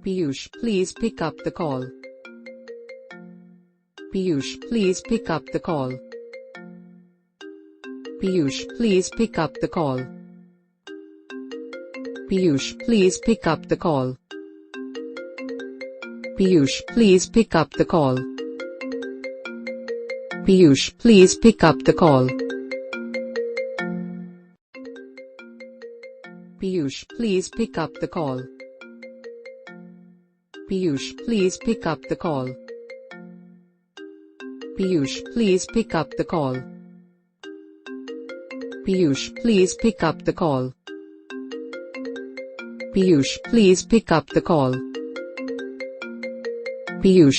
Piyush, please pick up the call. Piyush, please pick up the call. Piyush, please pick up the call. Piyush, please pick up the call. Piyush, please pick up the call. Piyush, please pick up the call. Piyush, please pick up the call. Piyush, please pick up the call. Piyush, please pick up the call. Piyush, please pick up the call. Piyush, please pick up the call. Piyush,